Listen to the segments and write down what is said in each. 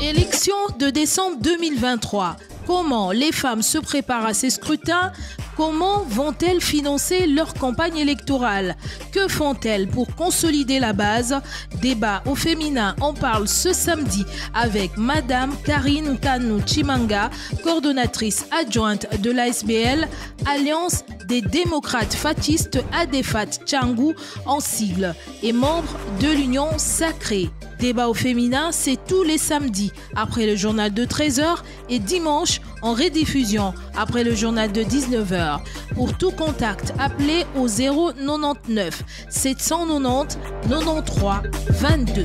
Élection de décembre 2023. Comment les femmes se préparent à ces scrutins? Comment vont-elles financer leur campagne électorale? Que font-elles pour consolider la base? Débat au féminin, on parle ce samedi avec Madame Karine Kanou Chimanga, coordonnatrice adjointe de l'ASBL, Alliance des démocrates fatistes Adefat Tchangou en sigle, et membre de l'Union Sacrée. Débat au féminin, c'est tous les samedis après le journal de 13h et dimanche en rediffusion après le journal de 19h. Pour tout contact, appelez au 099 790 93 22.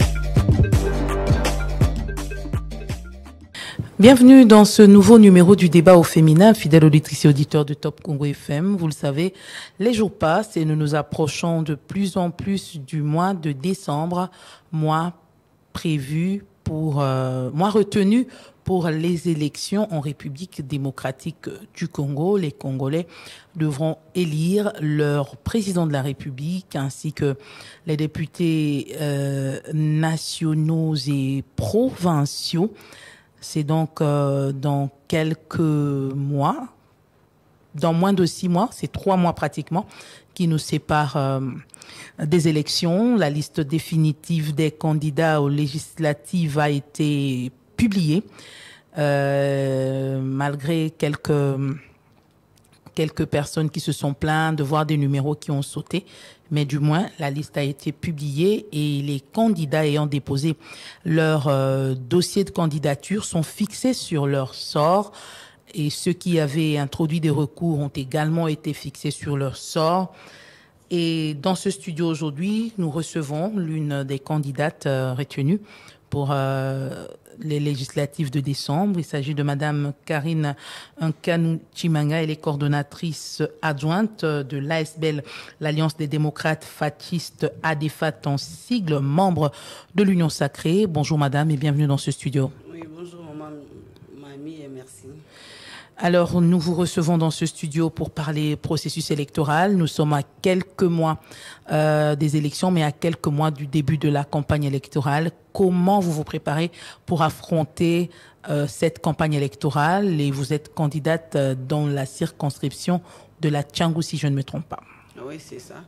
Bienvenue dans ce nouveau numéro du débat au féminin, fidèles auditrices et auditeurs de Top Congo FM. Vous le savez, les jours passent et nous nous approchons de plus en plus du mois de décembre, mois retenu pour les élections en République démocratique du Congo. Les Congolais devront élire leur président de la République ainsi que les députés nationaux et provinciaux. C'est donc dans quelques mois, dans moins de 6 mois, c'est 3 mois pratiquement, qui nous séparent des élections. La liste définitive des candidats aux législatives a été publiée, malgré quelques personnes qui se sont plaintes de voir des numéros qui ont sauté. Mais du moins, la liste a été publiée et les candidats ayant déposé leur dossier de candidature sont fixés sur leur sort. Et ceux qui avaient introduit des recours ont également été fixés sur leur sort. Et dans ce studio aujourd'hui, nous recevons l'une des candidates retenues pour les législatives de décembre. Il s'agit de Madame Karine Kanou Chimanga. Elle est coordonnatrice adjointe de l'ASBL, l'Alliance des démocrates fatistes Adefat en sigle, membre de l'Union Sacrée. Bonjour Madame et bienvenue dans ce studio. Oui, bonjour Mamie et merci. Alors, nous vous recevons dans ce studio pour parler processus électoral. Nous sommes à quelques mois des élections, mais à quelques mois du début de la campagne électorale. Comment vous vous préparez pour affronter cette campagne électorale? Et vous êtes candidate dans la circonscription de la Tchangou, si je ne me trompe pas. Oui, c'est ça.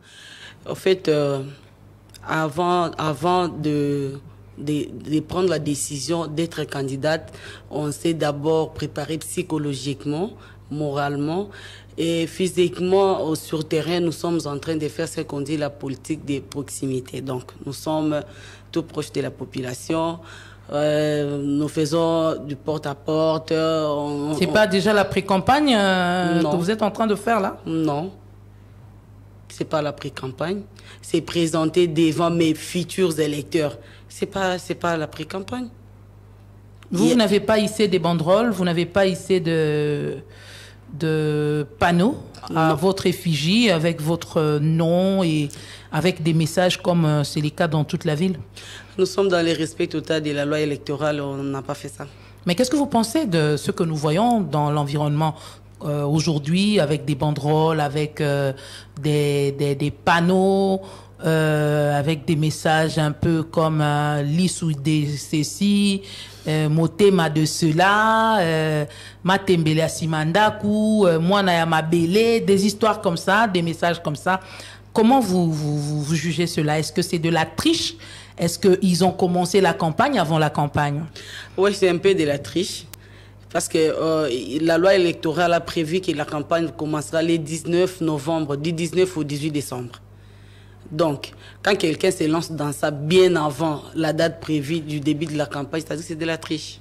En fait, avant de prendre la décision d'être candidate, on s'est d'abord préparé psychologiquement, moralement et physiquement. Sur terrain, nous sommes en train de faire ce qu'on dit la politique de proximité. Donc, nous sommes tout proches de la population. Nous faisons du porte-à-porte. C'est pas déjà la pré-campagne que vous êtes en train de faire là? Non. C'est pas la pré-campagne. C'est présenter devant mes futurs électeurs. C'est pas la pré-campagne. Vous n'avez pas hissé des banderoles, vous n'avez pas hissé de panneaux à votre effigie avec votre nom et avec des messages comme c'est le cas dans toute la ville? Nous sommes dans le respect total de la loi électorale, on n'a pas fait ça. Mais qu'est-ce que vous pensez de ce que nous voyons dans l'environnement aujourd'hui avec des banderoles, avec des panneaux, avec des messages un peu comme l'issou de ceci, motema de cela, matembele asimandaku, moi na ya mabele, des histoires comme ça, des messages comme ça. Comment vous jugez cela? Est-ce que c'est de la triche? Est-ce qu'ils ont commencé la campagne avant la campagne? Oui, c'est un peu de la triche. Parce que la loi électorale a prévu que la campagne commencera le 19 novembre, du 19 au 18 décembre. Donc, quand quelqu'un se lance dans ça bien avant la date prévue du début de la campagne, c'est-à-dire que c'est de la triche.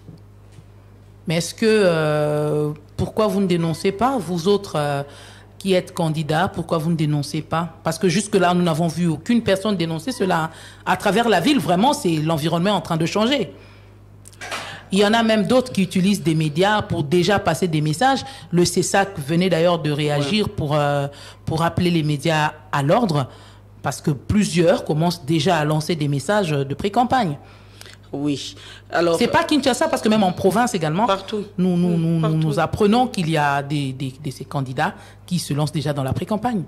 Mais est-ce que, pourquoi vous ne dénoncez pas, vous autres qui êtes candidats, pourquoi vous ne dénoncez pas? Parce que jusque-là, nous n'avons vu aucune personne dénoncer cela. À travers la ville, vraiment, c'est l'environnement en train de changer. Il y en a même d'autres qui utilisent des médias pour déjà passer des messages. Le CESAC venait d'ailleurs de réagir pour appeler les médias à l'ordre, parce que plusieurs commencent déjà à lancer des messages de pré-campagne. Oui. Alors, c'est pas Kinshasa, parce que même en province également, partout. Nous apprenons qu'il y a de ces candidats qui se lancent déjà dans la pré-campagne.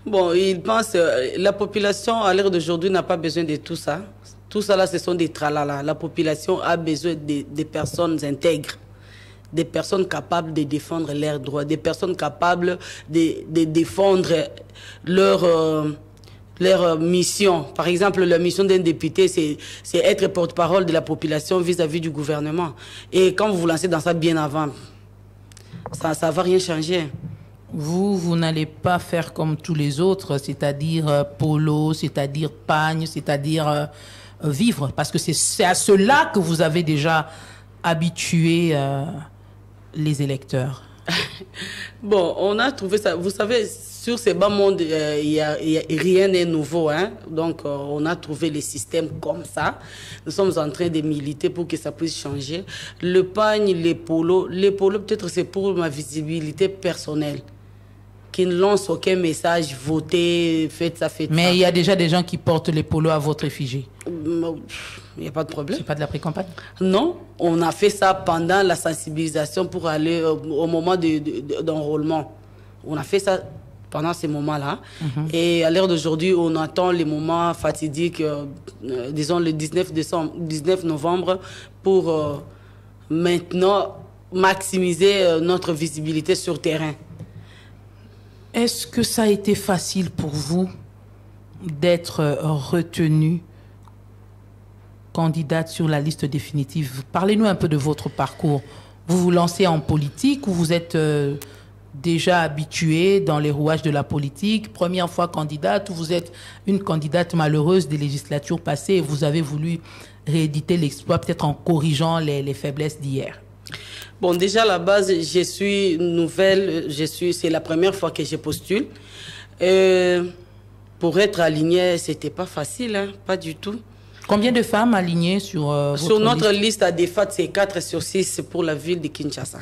Bon, ils pensent, la population à l'heure d'aujourd'hui n'a pas besoin de tout ça. Tout ça là, ce sont des tralala. La population a besoin des personnes intègres, des personnes capables de défendre leurs droits, des personnes capables de défendre leur mission. Par exemple, la mission d'un député, c'est être porte-parole de la population vis-à-vis du gouvernement. Et quand vous vous lancez dans ça bien avant, ça ne va rien changer. Vous n'allez pas faire comme tous les autres, c'est-à-dire polo, c'est-à-dire pagne, c'est-à-dire vivre, parce que c'est à cela que vous avez déjà habitué les électeurs. Bon, on a trouvé ça. Vous savez, sur ces bas mondes, rien n'est nouveau. Hein? Donc, on a trouvé les systèmes comme ça. Nous sommes en train de militer pour que ça puisse changer. Le pagne, les polos, peut-être c'est pour ma visibilité personnelle. Qui ne lance aucun message, votez, faites ça, faites ça. Mais il y a déjà des gens qui portent les polos à votre effigie. Il n'y a pas de problème. C'est pas de la pré-campagne? Non, on a fait ça pendant la sensibilisation pour aller au moment d'enrôlement. On a fait ça pendant ces moments-là. Et à l'heure d'aujourd'hui, on attend les moments fatidiques, disons le 19 novembre, pour maintenant maximiser notre visibilité sur terrain. Est-ce que ça a été facile pour vous d'être retenue candidate sur la liste définitive? Parlez-nous un peu de votre parcours. Vous vous lancez en politique ou vous êtes déjà habituée dans les rouages de la politique? Première fois candidate ou vous êtes une candidate malheureuse des législatures passées et vous avez voulu rééditer l'exploit peut-être en corrigeant les faiblesses d'hier? Bon, déjà à la base, je suis nouvelle, c'est la première fois que je postule. Pour être alignée, c'était pas facile, hein, pas du tout. Combien de femmes alignées sur votre notre liste à défaut, c'est 4 sur 6 pour la ville de Kinshasa.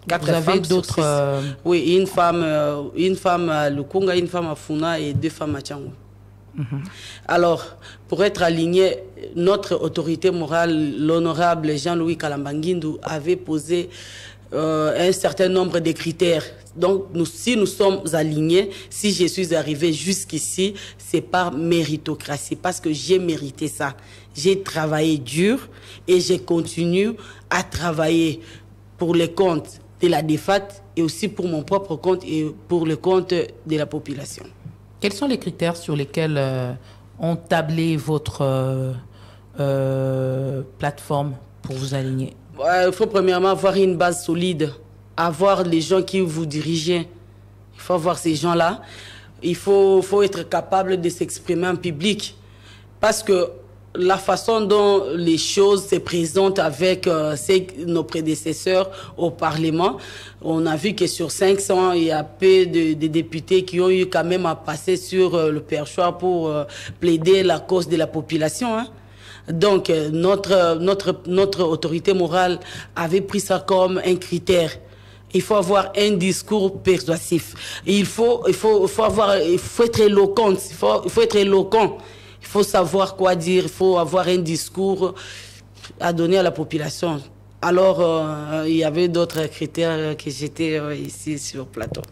4 Vous avez d'autres... Oui, une femme à Lukunga, une femme à Funa et 2 femmes à Tchango. Alors, pour être aligné, notre autorité morale, l'honorable Jean-Louis Kalambanguindou, avait posé un certain nombre de critères. Donc, si nous sommes alignés, si je suis arrivé jusqu'ici, c'est par méritocratie, parce que j'ai mérité ça. J'ai travaillé dur et je continue à travailler pour le compte de la DEFAT et aussi pour mon propre compte et pour le compte de la population. Quels sont les critères sur lesquels ont tablé votre plateforme pour vous aligner? Il faut premièrement avoir une base solide, avoir les gens qui vous dirigent. Il faut avoir ces gens-là. Il faut être capable de s'exprimer en public. Parce que la façon dont les choses se présentent avec nos prédécesseurs au Parlement, on a vu que sur 500, il y a peu de députés qui ont eu quand même à passer sur le perchoir pour plaider la cause de la population. Hein. Donc, notre autorité morale avait pris ça comme un critère. Il faut avoir un discours persuasif. Il faut être éloquent. Il faut être éloquent. Il faut savoir quoi dire, il faut avoir un discours à donner à la population. Alors, il y avait d'autres critères que j'étais ici sur le plateau.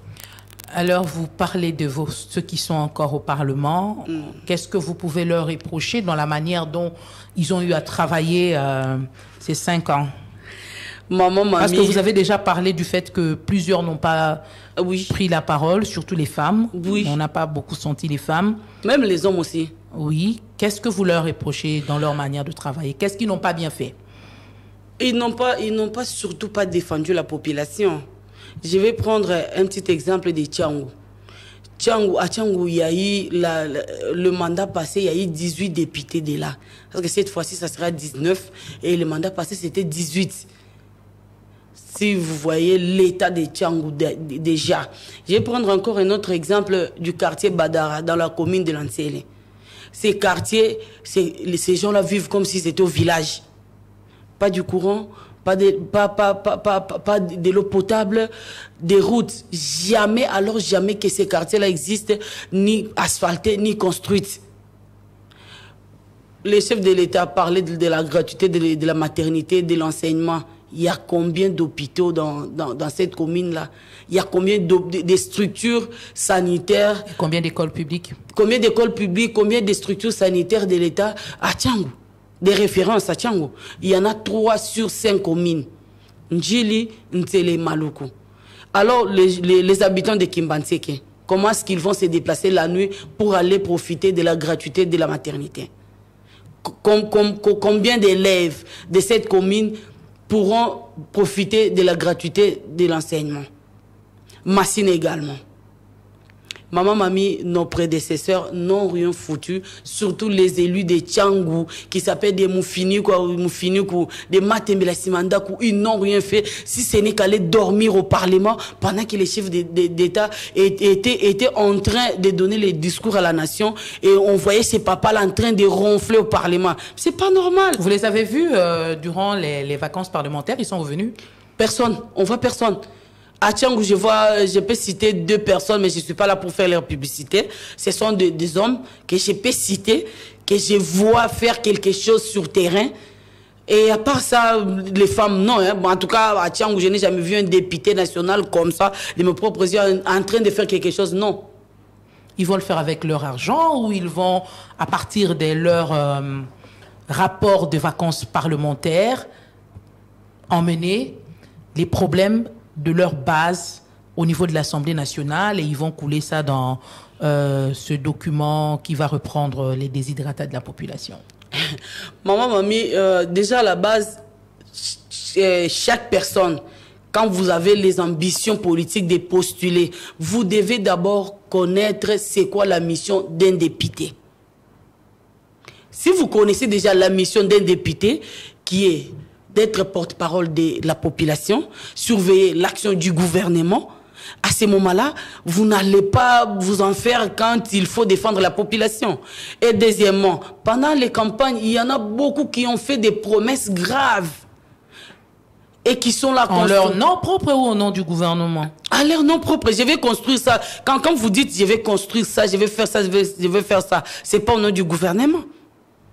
Alors, vous parlez de ceux qui sont encore au Parlement. Qu'est-ce que vous pouvez leur reprocher dans la manière dont ils ont eu à travailler ces 5 ans? Parce que vous avez déjà parlé du fait que plusieurs n'ont pas pris la parole, surtout les femmes. Oui. On n'a pas beaucoup senti les femmes. Même les hommes aussi. Oui. Qu'est-ce que vous leur reprochez dans leur manière de travailler? Qu'est-ce qu'ils n'ont pas bien fait? Ils n'ont surtout pas défendu la population. Je vais prendre un petit exemple de Tchango. À Tchango, il y a eu le mandat passé, il y a eu 18 députés de là. Parce que cette fois-ci, ça sera 19. Et le mandat passé, c'était 18. Si vous voyez l'état de Tchango déjà. Je vais prendre encore un autre exemple du quartier Badara, dans la commune de Lansele. Ces quartiers, ces gens-là vivent comme si c'était au village. Pas du courant, pas de l'eau potable, des routes. Jamais, alors jamais que ces quartiers-là existent, ni asphaltés, ni construits. Les chefs de l'État parlaient de la gratuité, de la maternité, de l'enseignement. il y a combien d'hôpitaux dans cette commune-là? Il y a combien de structures sanitaires? Et combien d'écoles publiques? Combien d'écoles publiques? Combien de structures sanitaires de l'État à Tchangou? Des références à Tchangou. Il y en a 3 sur 5 communes. Ndjili, Ntele, Maluku. Alors, les habitants de Kimbantseke, comment est-ce qu'ils vont se déplacer la nuit pour aller profiter de la gratuité de la maternité? Combien d'élèves de cette commune pourront profiter de la gratuité de l'enseignement? Massine également. Maman, mamie, nos prédécesseurs n'ont rien foutu, surtout les élus de Tchangou, qui s'appellent des Moufinikou, des Matembela Simandakou, ils n'ont rien fait, si ce n'est qu'aller dormir au Parlement pendant que les chefs d'État étaient en train de donner les discours à la nation et on voyait ces papas-là en train de ronfler au Parlement. C'est pas normal. Vous les avez vus durant les vacances parlementaires, ils sont revenus? Personne, on voit personne. À Tchangou, je peux citer 2 personnes, mais je ne suis pas là pour faire leur publicité. Ce sont des hommes que je peux citer, que je vois faire quelque chose sur terrain. Et à part ça, les femmes, non. Hein. Bon, en tout cas, à Tchangou, je n'ai jamais vu un député national comme ça, de mes propres yeux, en train de faire quelque chose, non. Ils vont le faire avec leur argent ou ils vont, à partir de leur rapport de vacances parlementaires, emmener les problèmes de leur base au niveau de l'Assemblée nationale et ils vont couler ça dans ce document qui va reprendre les déshydratats de la population? Maman, mamie, déjà à la base, chaque personne, quand vous avez les ambitions politiques de postuler, vous devez d'abord connaître c'est quoi la mission d'un député. Si vous connaissez déjà la mission d'un député qui est d'être porte-parole de la population, surveiller l'action du gouvernement, à ce moment-là, vous n'allez pas vous en faire quand il faut défendre la population. Et deuxièmement, pendant les campagnes, il y en a beaucoup qui ont fait des promesses graves et qui sont là... En leur nom propre ou au nom du gouvernement? À leur nom propre. Je vais construire ça. Quand vous dites je vais construire ça, je vais faire ça, je vais faire ça, c'est pas au nom du gouvernement.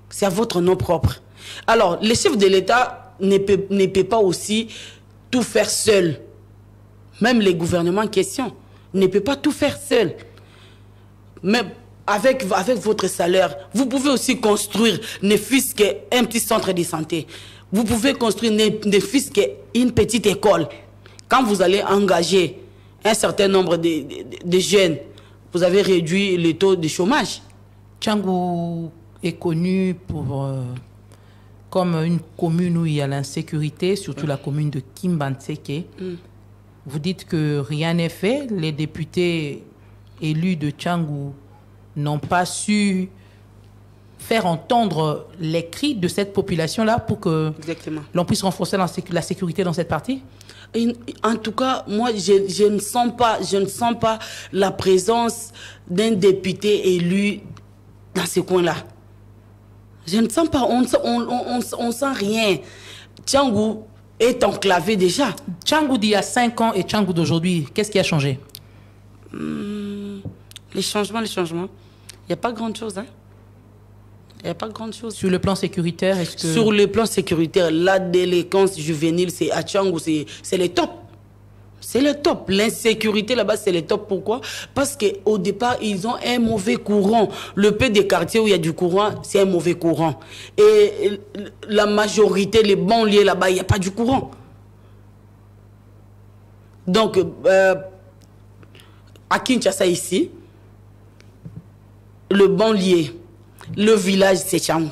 C'est à votre nom propre. Alors, les chefs de l'État ne peut pas aussi tout faire seul. Même les gouvernements en question ne peut pas tout faire seul. Mais avec votre salaire, vous pouvez aussi construire ne fût-ce qu'un petit centre de santé. Vous pouvez construire ne fût-ce qu'une petite école. Quand vous allez engager un certain nombre de jeunes, vous avez réduit le taux de chômage. Tchangou est connu pour... comme une commune où il y a l'insécurité, surtout la commune de Kimbantseke. Vous dites que rien n'est fait. Les députés élus de Tchangou n'ont pas su faire entendre les cris de cette population-là pour que l'on puisse renforcer la sécurité dans cette partie? En tout cas, moi, je ne sens pas la présence d'un député élu dans ce coin-là. Je ne sens pas, on sent rien. Tchangou est enclavé déjà. Tchangou d'il y a 5 ans et Tchangou d'aujourd'hui, qu'est-ce qui a changé? Les changements. Il n'y a pas grand-chose. Hein? Il n'y a pas grand-chose. Sur le plan sécuritaire, est-ce que... Sur le plan sécuritaire, la délinquance juvénile, c'est à Tchangou, c'est le top. C'est le top. L'insécurité là-bas, c'est le top. Pourquoi? Parce qu'au départ, ils ont un mauvais courant. Le peu des quartiers où il y a du courant, c'est un mauvais courant. Et la majorité, les banlieues là-bas, il n'y a pas du courant. Donc, à Kinshasa ici, le banlieue, le village, c'est Tchangou.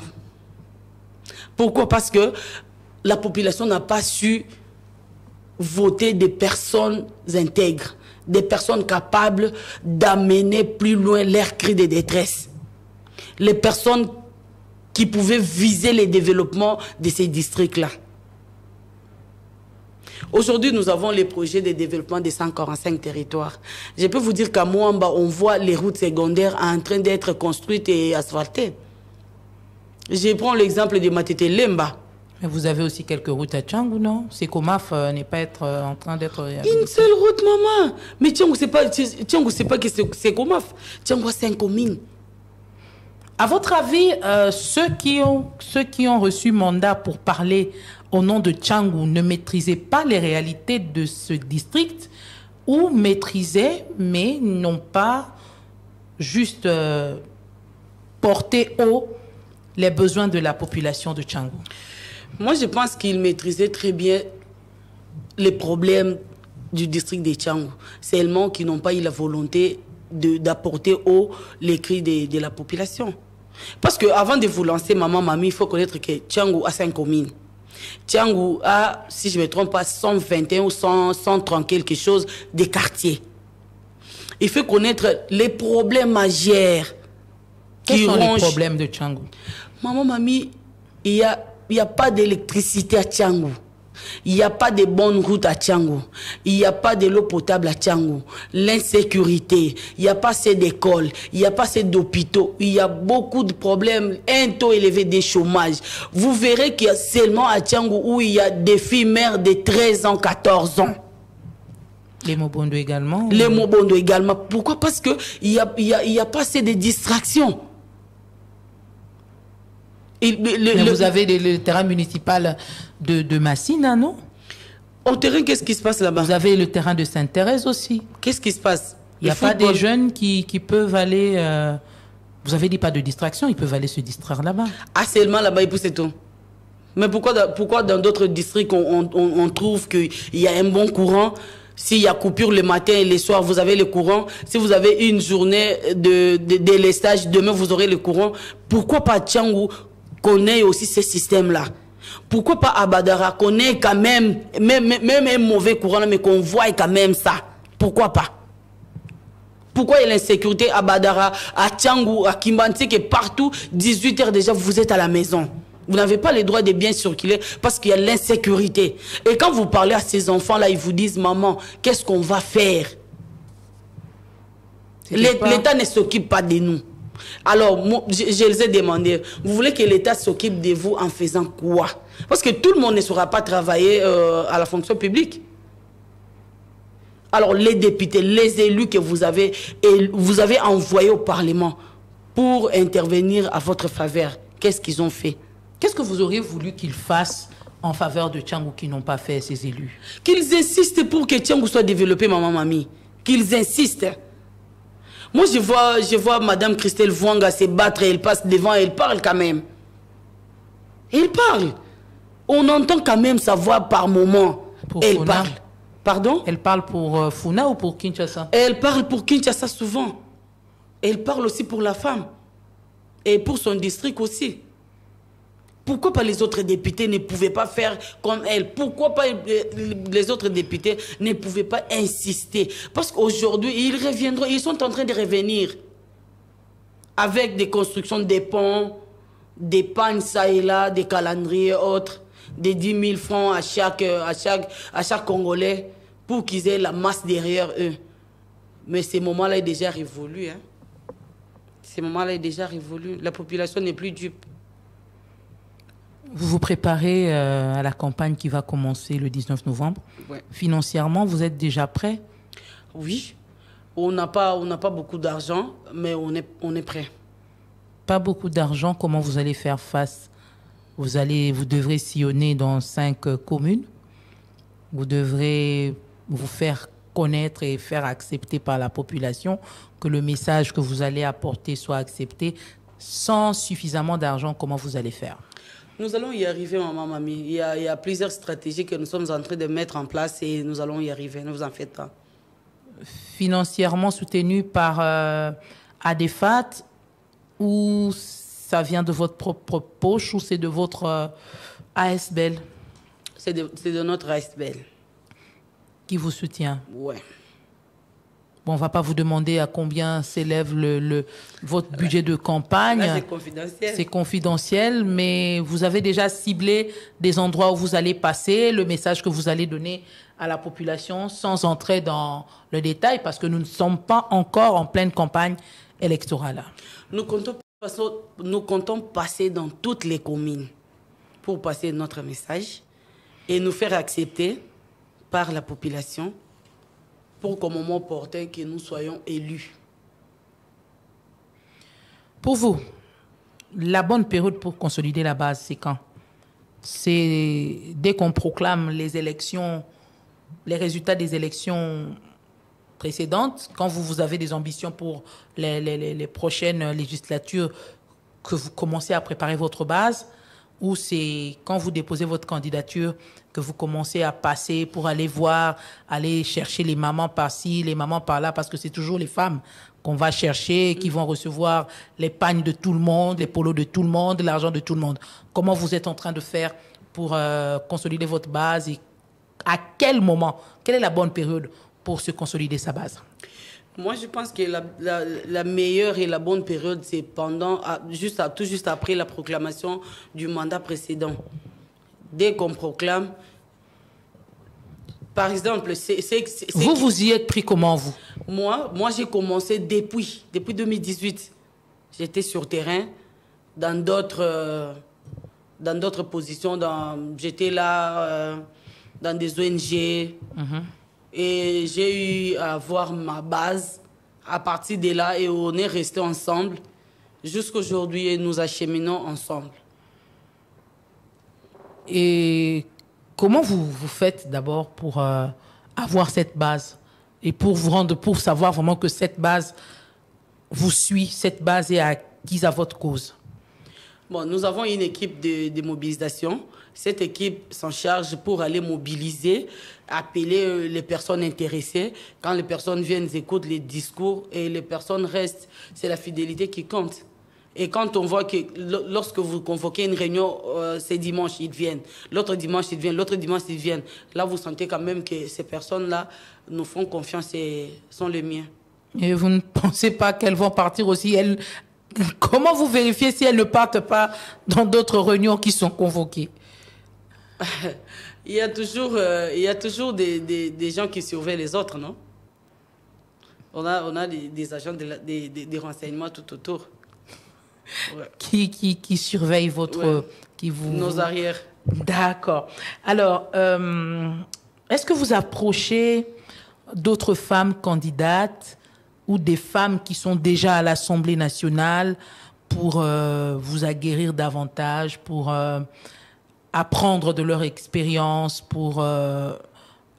Pourquoi? Parce que la population n'a pas su voter des personnes intègres, des personnes capables d'amener plus loin leurs cris de détresse. Les personnes qui pouvaient viser le développement de ces districts-là. Aujourd'hui, nous avons les projets de développement des 145 territoires. Je peux vous dire qu'à Moamba, on voit les routes secondaires en train d'être construites et asphaltées. Je prends l'exemple de Matete Lemba. Mais vous avez aussi quelques routes à Tchangou, non? Secomaf n'est pas en train d'être... Une seule route, maman. Mais Tchangou, c'est pas que c'est Secomaf. Tchangou, c'est une commune. À votre avis, ceux qui ont reçu mandat pour parler au nom de Tchangou ne maîtrisaient pas les réalités de ce district ou maîtrisaient mais n'ont pas juste porté haut les besoins de la population de Tchangou? Moi, je pense qu'ils maîtrisaient très bien les problèmes du district de Tchangou. Seulement qu'ils n'ont pas eu la volonté d'apporter haut les cris de la population. Parce qu'avant de vous lancer, maman, mamie, il faut connaître que Tchangou a 5 communes. Tchangou a, si je ne me trompe pas, 121 ou 130 quelque chose de quartiers. Il faut connaître les problèmes majeurs. Quels sont les problèmes de Tchangou? Maman, mamie, il y a pas d'électricité à Tchangou. Il n'y a pas de bonnes routes à Tchangou. Il n'y a pas de l'eau potable à Tchangou. L'insécurité. Il n'y a pas assez d'écoles. Il n'y a pas assez d'hôpitaux. Il y a beaucoup de problèmes. Un taux élevé de chômage. Vous verrez qu'il y a seulement à Tchangou où il y a des filles mères de 13 ans, 14 ans. Les Mobondo également? Les Mobondo également. Pourquoi? Parce qu'il n'y a pas assez de distractions. Vous avez le terrain municipal de Massina, non? Au terrain, qu'est-ce qui se passe là-bas? Vous avez le terrain de Sainte-Thérèse aussi. Qu'est-ce qui se passe? Il n'y a pas des jeunes qui peuvent aller... vous avez dit pas de distraction, ils peuvent aller se distraire là-bas. Ah, seulement là-bas, et puis c'est tout. Mais pourquoi dans d'autres districts, on trouve qu'il y a un bon courant? S'il y a coupure le matin et le soir, vous avez le courant. Si vous avez une journée de lestage, demain, vous aurez le courant. Pourquoi pas Tchangou connaît aussi ce système-là? Pourquoi pas Abadara connaît quand même un mauvais courant, mais qu'on voit quand même ça? Pourquoi pas? Pourquoi il y a l'insécurité à Badara, à Tchangou, à Kimbanti, que partout, 18 h déjà, vous êtes à la maison? Vous n'avez pas le droit de bien circuler parce qu'il y a l'insécurité. Et quand vous parlez à ces enfants-là, ils vous disent, maman, qu'est-ce qu'on va faire? L'État ne s'occupe pas de nous. Alors, moi, je les ai demandé, vous voulez que l'État s'occupe de vous en faisant quoi? Parce que tout le monde ne saura pas travailler à la fonction publique. Alors, les députés, les élus que vous avez envoyés au Parlement pour intervenir à votre faveur, qu'est-ce qu'ils ont fait? Qu'est-ce que vous auriez voulu qu'ils fassent en faveur de Tchangou qui n'ont pas fait, ces élus? Qu'ils insistent pour que Tchangou soit développé, maman, mamie. Qu'ils insistent. Moi, je vois Madame Christelle Vouanga se battre, elle passe devant, elle parle quand même. Elle parle. On entend quand même sa voix par moment. Elle parle. Pardon? Elle parle pour Funa ou pour Kinshasa? Elle parle pour Kinshasa souvent. Elle parle aussi pour la femme. Et pour son district aussi. Pourquoi pas les autres députés ne pouvaient pas faire comme elle? Pourquoi pas les autres députés ne pouvaient pas insister? Parce qu'aujourd'hui, ils reviendront, ils sont en train de revenir avec des constructions des ponts, des pannes ça et là, des calendriers autres, des 10 000 francs à chaque Congolais pour qu'ils aient la masse derrière eux. Mais ce moment-là est déjà révolu. Hein? Ce moment-là est déjà révolu. La population n'est plus dupe. Vous vous préparez à la campagne qui va commencer le 19 novembre. Ouais. Financièrement, vous êtes déjà prêt? Oui. On n'a pas beaucoup d'argent, mais on est prêt. Pas beaucoup d'argent, comment vous allez faire face? Vous devrez sillonner dans 5 communes. Vous devrez vous faire connaître et faire accepter par la population, que le message que vous allez apporter soit accepté. Sans suffisamment d'argent, comment vous allez faire? Nous allons y arriver, maman, mamie. Il y a plusieurs stratégies que nous sommes en train de mettre en place et nous allons y arriver. Ne vous en faites pas. Financièrement soutenu par ADEFAT, ou ça vient de votre propre poche, ou c'est de votre ASBL? C'est de notre ASBL. Qui vous soutient? Ouais. Bon, on ne va pas vous demander à combien s'élève votre budget de campagne. Là, c'est confidentiel. C'est confidentiel, mais vous avez déjà ciblé des endroits où vous allez passer, le message que vous allez donner à la population, sans entrer dans le détail, parce que nous ne sommes pas encore en pleine campagne électorale. Nous comptons passer dans toutes les communes pour passer notre message et nous faire accepter par la population pour qu'au moment opportun que nous soyons élus. Pour vous, La bonne période pour consolider la base, c'est quand? C'est dès qu'on proclame les élections, les résultats des élections précédentes, quand vous avez des ambitions pour les prochaines législatures, que vous commencez à préparer votre base, ou c'est quand vous déposez votre candidature que vous commencez à passer pour aller voir, aller chercher les mamans par-ci, les mamans par-là, parce que c'est toujours les femmes qu'on va chercher, qui vont recevoir les pagnes de tout le monde, les polos de tout le monde, l'argent de tout le monde. Comment vous êtes en train de faire pour consolider votre base et à quel moment, quelle est la bonne période pour se consolider sa base? Moi, je pense que la meilleure et la bonne période, c'est pendant, tout juste après la proclamation du mandat précédent. Dès qu'on proclame, par exemple, vous y êtes pris comment, vous? Moi, j'ai commencé depuis 2018. J'étais sur terrain, dans d'autres positions. J'étais là, dans des ONG. Et j'ai eu à voir ma base à partir de là et on est restés ensemble jusqu'à aujourd'hui et nous acheminons ensemble. Et comment vous faites d'abord pour avoir cette base et pour savoir vraiment que cette base vous suit, cette base est acquise à votre cause? Bon, nous avons une équipe de mobilisation. Cette équipe s'en charge pour aller mobiliser, appeler les personnes intéressées. Quand les personnes viennent, ils écoutent les discours et les personnes restent. C'est la fidélité qui compte. Et quand on voit que lorsque vous convoquez une réunion, c'est dimanche, ils viennent. L'autre dimanche, ils viennent. L'autre dimanche, ils viennent. Là, vous sentez quand même que ces personnes-là nous font confiance et sont les miens. Et vous ne pensez pas qu'elles vont partir aussi? Comment vous vérifiez si elles ne partent pas dans d'autres réunions qui sont convoquées? Il y a toujours des gens qui surveillent les autres, non? On a des agents des renseignements tout autour. Ouais. Qui surveillent votre... Ouais. Nos arrières. D'accord. Alors, est-ce que vous approchez d'autres femmes candidates ou des femmes qui sont déjà à l'Assemblée nationale pour vous aguerrir davantage, pour apprendre de leur expérience, pour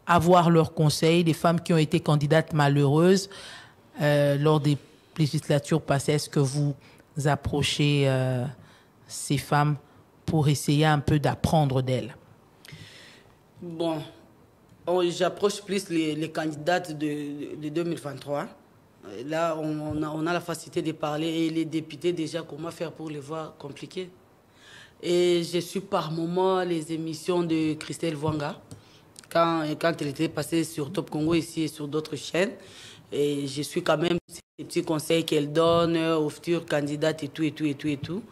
avoir leurs conseils, des femmes qui ont été candidates malheureuses lors des législatures passées? Est-ce que vous approchez ces femmes pour essayer un peu d'apprendre d'elles? Bon, j'approche plus les candidates de 2023. Là, on a la facilité de parler et les députés, déjà, comment faire pour les voir compliqués. Et je suis par moments les émissions de Christelle Vwanga, quand elle était passée sur Top Congo ici et sur d'autres chaînes. Et je suis quand même ces petits conseils qu'elle donne aux futures candidates et tout.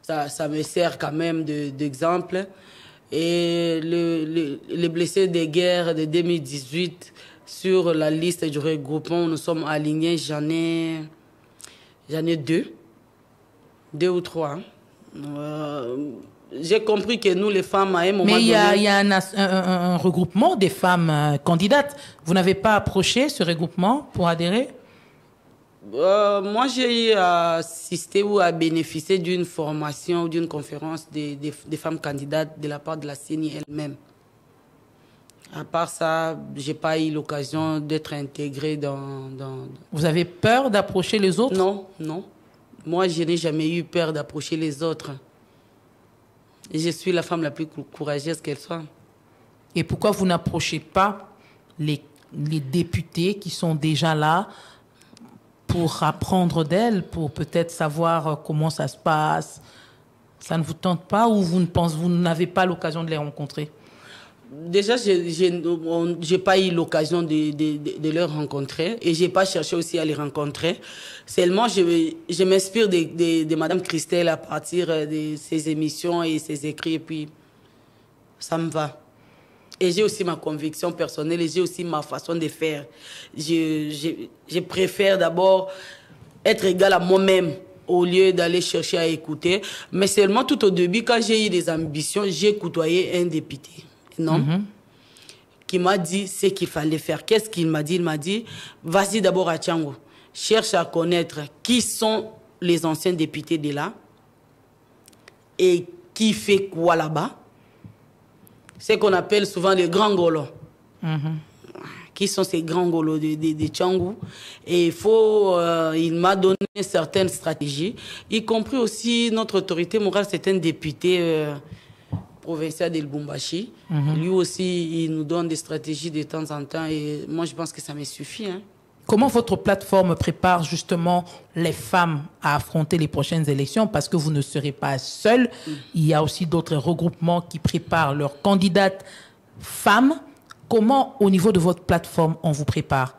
Ça me sert quand même d'exemple. Et les blessés des guerres de 2018, sur la liste du regroupement, nous sommes alignés, j'en ai deux ou trois. J'ai compris que nous, les femmes, à un moment donné... Mais il y a un regroupement des femmes candidates. Vous n'avez pas approché ce regroupement pour adhérer? Moi, j'ai eu à assister ou à bénéficier d'une formation ou d'une conférence des femmes candidates de la part de la CENI elle-même. À part ça, je n'ai pas eu l'occasion d'être intégrée dans... Vous avez peur d'approcher les autres? Non. Moi, je n'ai jamais eu peur d'approcher les autres. Et je suis la femme la plus courageuse qu'elle soit. Et pourquoi vous n'approchez pas les députés qui sont déjà là pour apprendre d'elles, pour peut-être savoir comment ça se passe? Ça ne vous tente pas ou vous n'avez pas l'occasion de les rencontrer? Déjà, j'ai pas eu l'occasion de les rencontrer et j'ai pas cherché aussi à les rencontrer. Seulement, je m'inspire de Madame Christelle à partir de ses émissions et ses écrits et puis ça me va. Et j'ai aussi ma conviction personnelle et j'ai aussi ma façon de faire. Je préfère d'abord être égal à moi-même au lieu d'aller chercher à écouter. Mais seulement tout au début, quand j'ai eu des ambitions, j'ai côtoyé un député. Non, qui m'a dit ce qu'il fallait faire. Qu'est-ce qu'il m'a dit? Il m'a dit, vas-y d'abord à Tchango, cherche à connaître qui sont les anciens députés de là. Et qui fait quoi là-bas? C'est qu'on appelle souvent les grands golos. Qui sont ces grands golos de Tchangou. Et il m'a donné certaines stratégies, y compris aussi notre autorité morale, c'est un député provincial de Lubumbashi. Lui aussi, il nous donne des stratégies de temps en temps et moi, je pense que ça me suffit. Hein. Comment votre plateforme prépare justement les femmes à affronter les prochaines élections? Parce que vous ne serez pas seul. Il y a aussi d'autres regroupements qui préparent leurs candidates femmes. Comment, au niveau de votre plateforme, on vous prépare?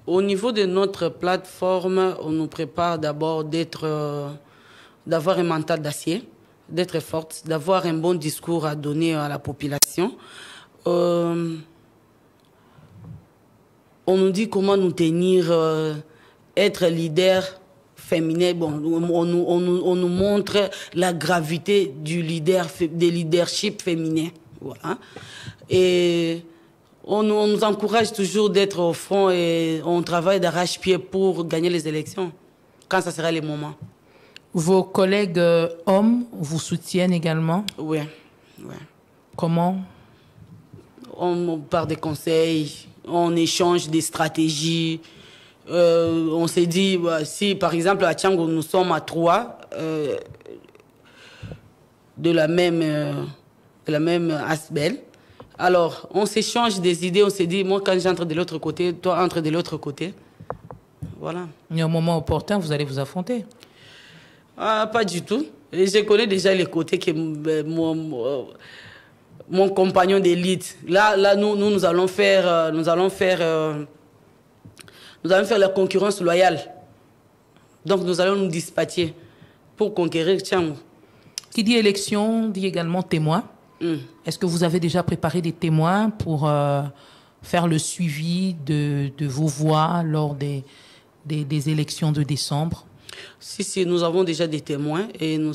Au niveau de notre plateforme, on nous prépare d'abord d'avoir un mental d'acier, d'être forte, d'avoir un bon discours à donner à la population. On nous dit comment nous tenir, être leader féminin. Bon, on nous montre la gravité des leadership féminin. Voilà. Et on nous encourage toujours d'être au front et on travaille d'arrache-pied pour gagner les élections, quand ça sera le moment. Vos collègues hommes vous soutiennent également? Oui. Comment? On part des conseils, on échange des stratégies. On s'est dit, si par exemple à Tchangou, nous sommes à 3 de la même asbel, alors on s'échange des idées, on s'est dit, moi quand j'entre de l'autre côté, toi entre de l'autre côté. Voilà. Et au moment opportun, vous allez vous affronter? Pas du tout. Et je connais déjà les côtés que mon compagnon d'élite. Là, nous allons faire la concurrence loyale. Donc, nous allons nous dispatcher pour conquérir Tchangou. Qui dit élection dit également témoin. Est-ce que vous avez déjà préparé des témoins pour faire le suivi de vos voix lors des élections de décembre? Si, nous avons déjà des témoins et nous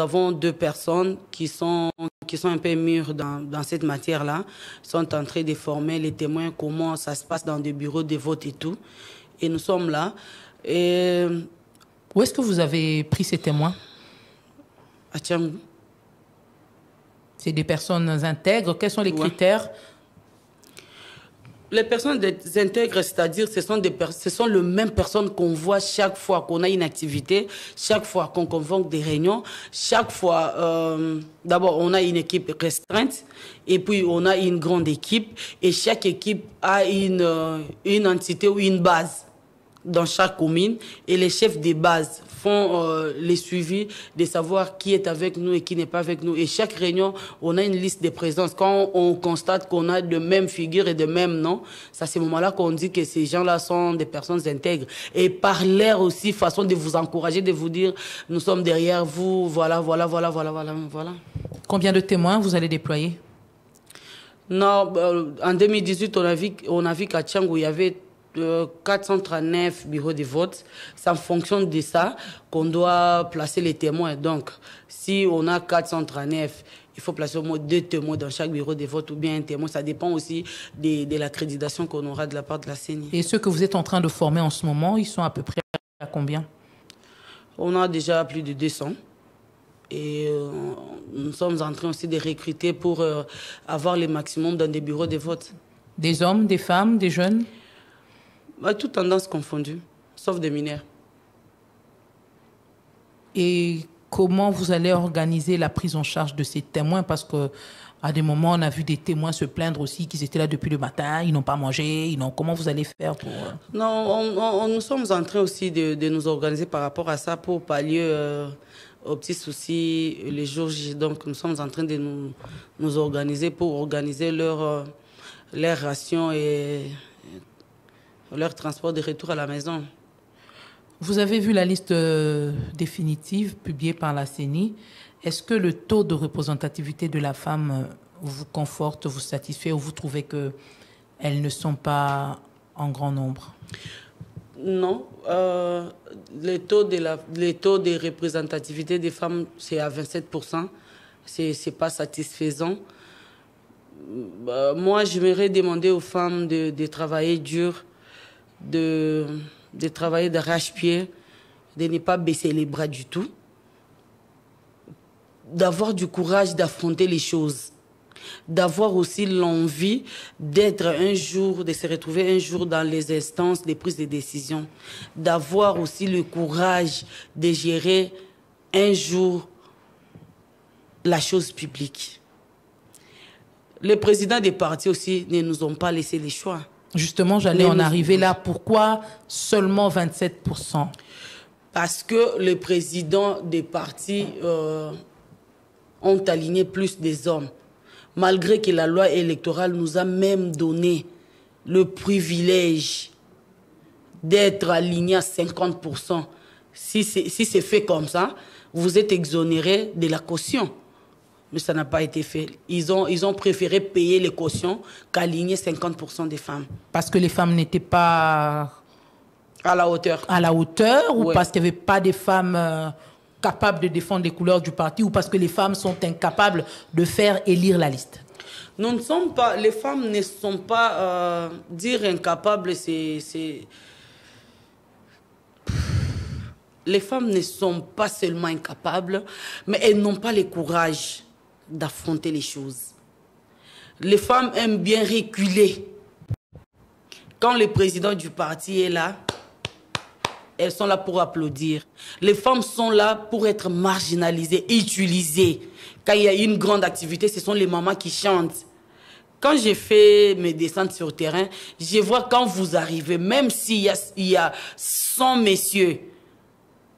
avons 2 personnes qui sont un peu mûres dans cette matière-là, sont en train de former les témoins, comment ça se passe dans des bureaux de vote et tout. Et nous sommes là. Et où est-ce que vous avez pris ces témoins? À Tchangou. C'est des personnes intègres. Quels sont les critères? Les personnes intègres, c'est-à-dire ce sont les mêmes personnes qu'on voit chaque fois qu'on a une activité, chaque fois qu'on convoque des réunions, chaque fois, d'abord on a une équipe restreinte et puis on a une grande équipe et chaque équipe a une entité ou une base dans chaque commune et les chefs des bases font les suivis de savoir qui est avec nous et qui n'est pas avec nous. Et chaque réunion, on a une liste de présence. Quand on constate qu'on a de mêmes figures et de mêmes noms, c'est à ce moment-là qu'on dit que ces gens-là sont des personnes intègres. Et par l'air aussi, façon de vous encourager, de vous dire, nous sommes derrière vous, voilà. Combien de témoins vous allez déployer? Non, en 2018, on a vu qu'à Tchangou, il y avait 439 bureaux de vote. C'est en fonction de ça qu'on doit placer les témoins. Donc, si on a 439, il faut placer au moins 2 témoins dans chaque bureau de vote ou bien un témoin. Ça dépend aussi de l'accréditation qu'on aura de la part de la CENI. Et ceux que vous êtes en train de former en ce moment, ils sont à peu près à combien? On a déjà plus de 200. Et nous sommes en train aussi de recruter pour avoir le maximum dans des bureaux de vote. Des hommes, des femmes, des jeunes? Toutes tendances confondues, sauf des mineurs. Et comment vous allez organiser la prise en charge de ces témoins? Parce qu'à des moments, on a vu des témoins se plaindre aussi qu'ils étaient là depuis le matin, ils n'ont pas mangé. Comment vous allez faire pour... Non, nous sommes en train aussi de nous organiser par rapport à ça pour pallier aux petits soucis les jours J. Donc, nous sommes en train de nous organiser pour organiser leur ration et leur transport de retour à la maison. Vous avez vu la liste définitive publiée par la CENI. Est-ce que le taux de représentativité de la femme vous conforte, vous satisfait ou vous trouvez qu'elles ne sont pas en grand nombre? Non. Le taux de représentativité des femmes, c'est à 27%. C'est pas satisfaisant. Moi, j'aimerais demander aux femmes de travailler dur, de travailler d'arrache-pied de ne pas baisser les bras du tout, d'avoir du courage d'affronter les choses, d'avoir aussi l'envie d'être un jour, de se retrouver un jour dans les instances de prise de décision, d'avoir aussi le courage de gérer un jour la chose publique. Les présidents des partis aussi ne nous ont pas laissé les choix. Justement, j'allais en arriver là. Pourquoi seulement 27%? Parce que les présidents des partis ont aligné plus des hommes. Malgré que la loi électorale nous a même donné le privilège d'être aligné à 50%. Si c'est fait comme ça, vous êtes exonéré de la caution. Mais ça n'a pas été fait. Ils ont préféré payer les cautions qu'aligner 50% des femmes. Parce que les femmes n'étaient pas à la hauteur. À la hauteur, ou ouais. Parce qu'il n'y avait pas des femmes capables de défendre les couleurs du parti, ou parce que les femmes sont incapables de faire élire la liste? Nous ne sommes pas, les femmes ne sont pas, dire incapables, les femmes ne sont pas seulement incapables, mais elles n'ont pas le courage d'affronter les choses. Les femmes aiment bien reculer. Quand le président du parti est là, elles sont là pour applaudir. Les femmes sont là pour être marginalisées, utilisées. Quand il y a une grande activité, ce sont les mamans qui chantent. Quand j'ai fait mes descentes sur le terrain, je vois quand vous arrivez, même s'il y a 100 messieurs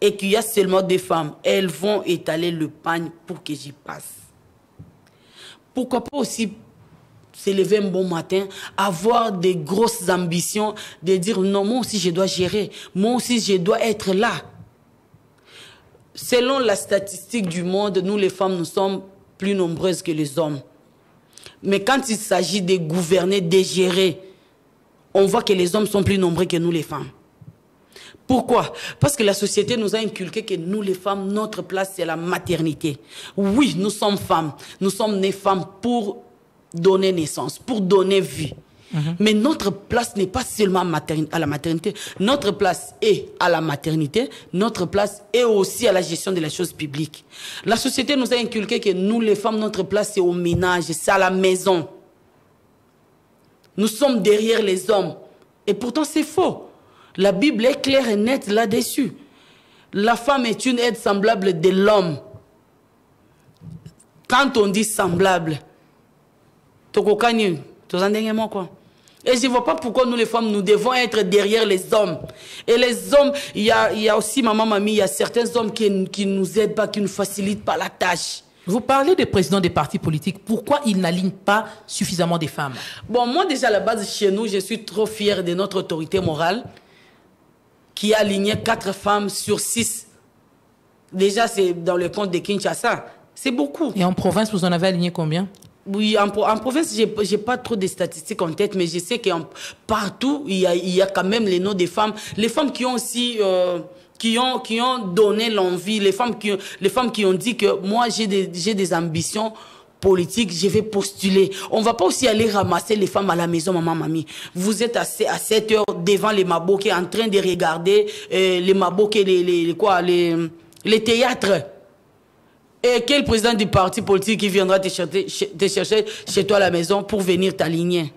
et qu'il y a seulement des femmes, elles vont étaler le pagne pour que j'y passe. Pourquoi pas aussi se lever un bon matin, avoir des grosses ambitions, de dire non, moi aussi je dois gérer, moi aussi je dois être là. Selon la statistique du monde, nous les femmes, nous sommes plus nombreuses que les hommes. Mais quand il s'agit de gouverner, de gérer, on voit que les hommes sont plus nombreux que nous les femmes. Pourquoi? Parce que la société nous a inculqué que nous les femmes, notre place c'est la maternité. Oui, nous sommes femmes, nous sommes nées femmes pour donner naissance, pour donner vie. Mais notre place n'est pas seulement à la maternité. Notre place est à la maternité. Notre place est aussi à la gestion de la chose publique. La société nous a inculqué que nous, les femmes, notre place, c'est au ménage, c'est à la maison. Nous sommes derrière les hommes. Et pourtant, c'est faux. La Bible est claire et nette là-dessus. La femme est une aide semblable de l'homme. Quand on dit semblable, quoi. Et je ne vois pas pourquoi nous les femmes, nous devons être derrière les hommes. Et les hommes, il y a aussi, maman, mamie, il y a certains hommes qui nous aident pas, qui nous facilitent pas la tâche. Vous parlez des présidents des partis politiques. Pourquoi ils n'alignent pas suffisamment des femmes? Bon, moi déjà à la base, chez nous, je suis trop fière de notre autorité morale qui a aligné 4 femmes sur 6. Déjà, c'est dans le compte de Kinshasa. C'est beaucoup. Et en province, vous en avez aligné combien? Oui, en province, j'ai pas trop de statistiques en tête, mais je sais que partout, il y a quand même les noms des femmes. Les femmes qui ont aussi, qui ont donné l'envie, les femmes qui ont dit que moi, j'ai des ambitions politiques, je vais postuler. On va pas aussi aller ramasser les femmes à la maison, maman, mamie. Vous êtes à 7 heures devant les maboké en train de regarder les maboké, les théâtres. Et quel président du parti politique qui viendra te chercher chez toi à la maison pour venir t'aligner?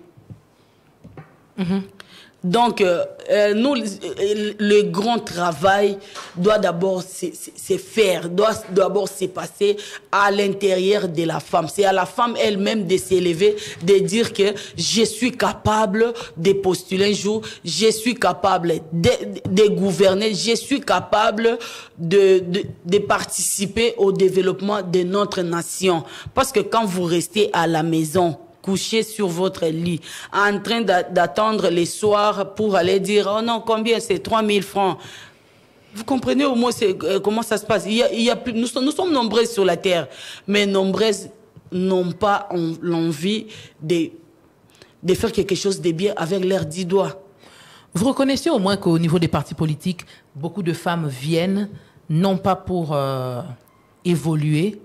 Donc, nous, le grand travail doit d'abord se faire, doit d'abord se passer à l'intérieur de la femme. C'est à la femme elle-même de s'élever, de dire que je suis capable de postuler un jour, je suis capable de gouverner, je suis capable de participer au développement de notre nation. Parce que quand vous restez à la maison, couché sur votre lit, en train d'attendre les soirs pour aller dire « Oh non, combien? C'est 3000 francs. » Vous comprenez au moins comment ça se passe? Nous sommes nombreuses sur la terre, mais nombreuses n'ont pas l'envie de faire quelque chose de bien avec leurs 10 doigts. Vous reconnaissez au moins qu'au niveau des partis politiques, beaucoup de femmes viennent, non pas pour évoluer,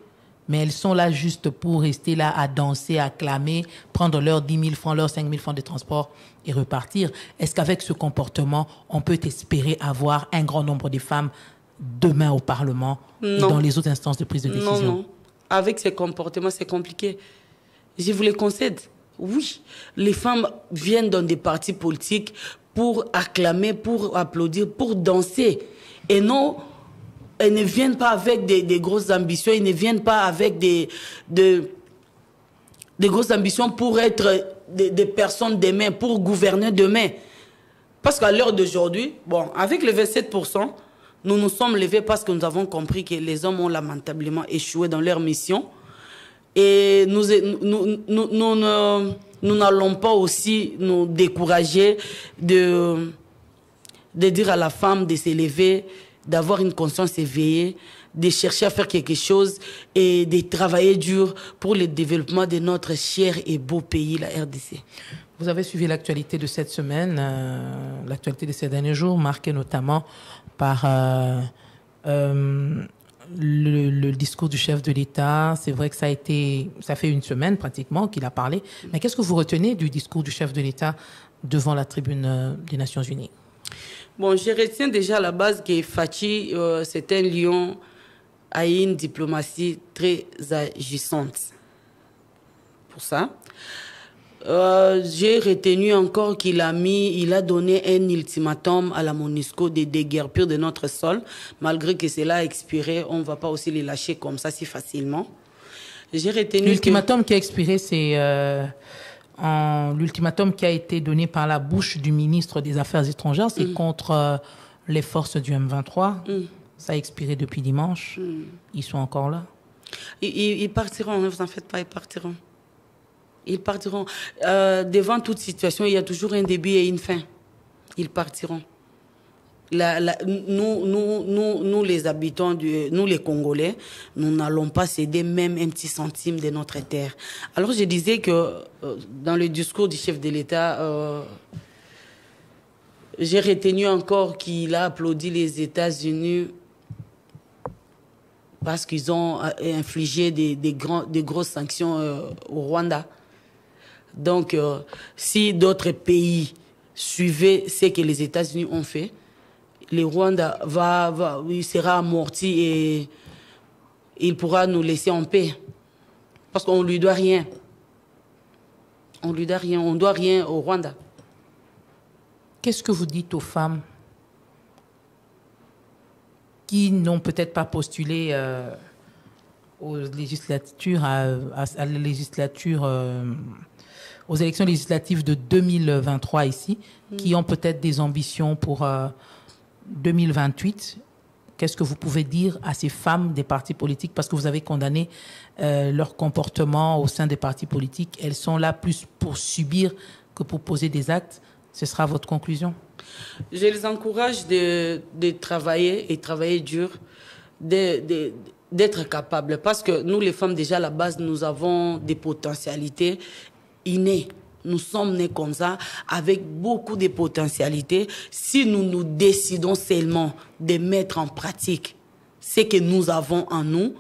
mais elles sont là juste pour rester là à danser, à clamer, prendre leurs 10 000 francs, leurs 5 000 francs de transport et repartir. Est-ce qu'avec ce comportement, on peut espérer avoir un grand nombre de femmes demain au Parlement et dans les autres instances de prise de décision? Non, non. Avec ces comportements, c'est compliqué. Je vous les concède. Oui, les femmes viennent dans des partis politiques pour acclamer, pour applaudir, pour danser. Et non, elles ne viennent pas avec des grosses ambitions, elles ne viennent pas avec des grosses ambitions pour être des personnes demain, pour gouverner demain. Parce qu'à l'heure d'aujourd'hui, bon, avec les 27%, nous nous sommes levés parce que nous avons compris que les hommes ont lamentablement échoué dans leur mission. Et nous n'allons pas aussi nous décourager de dire à la femme de s'élever, d'avoir une conscience éveillée, de chercher à faire quelque chose et de travailler dur pour le développement de notre cher et beau pays, la RDC. Vous avez suivi l'actualité de cette semaine, l'actualité de ces derniers jours, marquée notamment par le discours du chef de l'État. C'est vrai que ça fait une semaine pratiquement qu'il a parlé. Mais qu'est-ce que vous retenez du discours du chef de l'État devant la tribune des Nations Unies? Bon, je retiens déjà à la base que Fachi, c'est un lion à une diplomatie très agissante. Pour ça. J'ai retenu encore qu'il a donné un ultimatum à la MONUSCO de déguerpir de notre sol. Malgré que cela a expiré, on ne va pas aussi les lâcher comme ça si facilement. J'ai retenu l'ultimatum qui a expiré, c'est l'ultimatum qui a été donné par la bouche du ministre des Affaires étrangères, c'est contre les forces du M23. Ça a expiré depuis dimanche. Ils sont encore là. Ils partiront, ne vous en faites pas, ils partiront. Ils partiront. Devant toute situation, il y a toujours un début et une fin. Ils partiront. Nous les habitants, nous les Congolais, nous n'allons pas céder même un petit centime de notre terre. Alors je disais que dans le discours du chef de l'État, j'ai retenu encore qu'il a applaudi les États-Unis parce qu'ils ont infligé des grosses sanctions au Rwanda. Donc, si d'autres pays suivaient ce que les États-Unis ont fait, le Rwanda il sera amorti et il pourra nous laisser en paix. Parce qu'on ne lui doit rien. On lui doit rien. On ne doit rien au Rwanda. Qu'est-ce que vous dites aux femmes qui n'ont peut-être pas postulé aux législatures, aux élections législatives de 2023 ici, qui ont peut-être des ambitions pour 2028. Qu'est-ce que vous pouvez dire à ces femmes des partis politiques? Parce que vous avez condamné leur comportement au sein des partis politiques. Elles sont là plus pour subir que pour poser des actes. Ce sera votre conclusion? Je les encourage de travailler et travailler dur, d'être capables. Parce que nous, les femmes, déjà à la base, nous avons des potentialités innées. Nous sommes nés comme ça, avec beaucoup de potentialités. Si nous nous décidons seulement de mettre en pratique ce que nous avons en nous,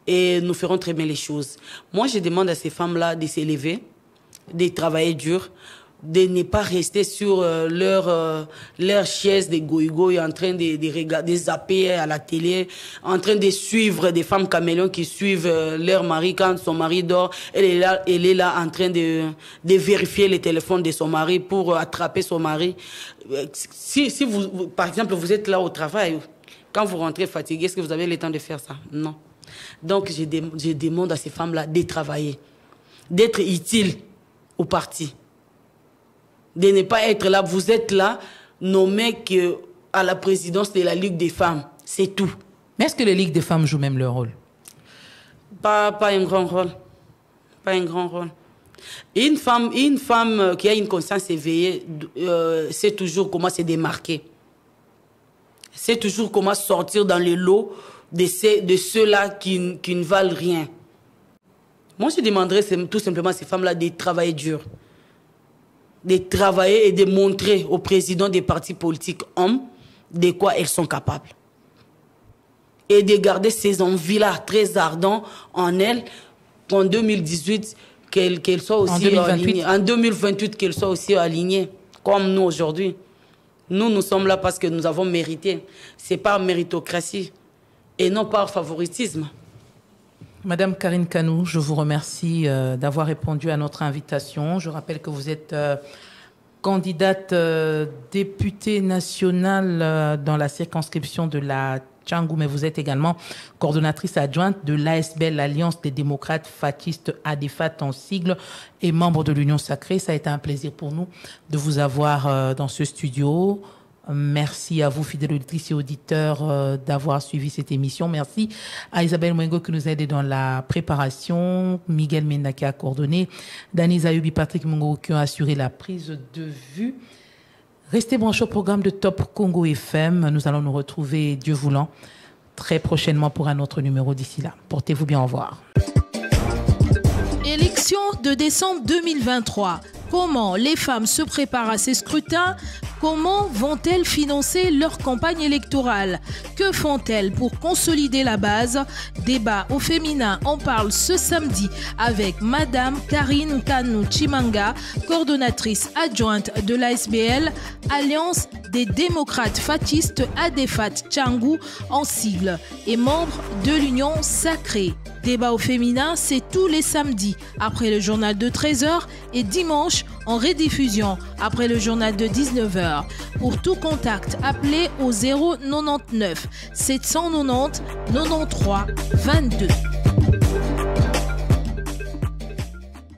et nous ferons très bien les choses. Moi, je demande à ces femmes-là de s'élever, de travailler dur, de ne pas rester sur leur chaise de goïgoï en train de regarder, zapper à la télé, en train de suivre des femmes caméléons qui suivent leur mari quand son mari dort. Elle est là en train de vérifier les téléphones de son mari pour attraper son mari. Si vous, par exemple, vous êtes là au travail, quand vous rentrez fatigué, est-ce que vous avez le temps de faire ça? Non. Donc, je demande à ces femmes-là de travailler, d'être utiles au parti. De ne pas être là. Vous êtes là, nommé à la présidence de la Ligue des femmes. C'est tout. Mais est-ce que la Ligue des femmes joue même leur rôle? Pas un grand rôle. Pas un grand rôle. Une femme qui a une conscience éveillée, sait toujours comment se démarquer. C'est toujours comment sortir dans le lot de ceux-là qui ne valent rien. Moi, je demanderais tout simplement à ces femmes-là de travailler dur. De travailler et de montrer aux présidents des partis politiques hommes de quoi elles sont capables. Et de garder ces envies-là très ardents en elles, qu'en 2018, qu'elles soient aussi alignées. En 2028, qu'elles soient aussi alignées, comme nous aujourd'hui. Nous sommes là parce que nous avons mérité. Ce n'est pas méritocratie et non par favoritisme. Madame Karine Kanou, je vous remercie d'avoir répondu à notre invitation. Je rappelle que vous êtes candidate députée nationale dans la circonscription de la Tchangou, mais vous êtes également coordonnatrice adjointe de l'ASBL, l'Alliance des démocrates fascistes ADFAT en sigle, et membre de l'Union sacrée. Ça a été un plaisir pour nous de vous avoir dans ce studio. Merci à vous, fidèles auditrices et auditeurs, d'avoir suivi cette émission. Merci à Isabelle Mwengo qui nous a aidé dans la préparation, Miguel Menda qui a coordonné, Dani Zayubi, Patrick Mungo qui ont assuré la prise de vue. Restez branchés au programme de Top Congo FM. Nous allons nous retrouver, Dieu voulant, très prochainement pour un autre numéro. D'ici là, portez-vous bien, au revoir. Élection de décembre 2023. Comment les femmes se préparent à ces scrutins? Comment vont-elles financer leur campagne électorale? Que font-elles pour consolider la base? Débat au féminin, on parle ce samedi avec Madame Karine Kanou Chimanga, coordonnatrice adjointe de l'ASBL, Alliance des démocrates fascistes ADFAT Tchangou en sigle, et membre de l'Union sacrée. Débat au féminin, c'est tous les samedis après le journal de 13h et dimanche en rediffusion après le journal de 19h. Pour tout contact, appelez au 099 790 93 22.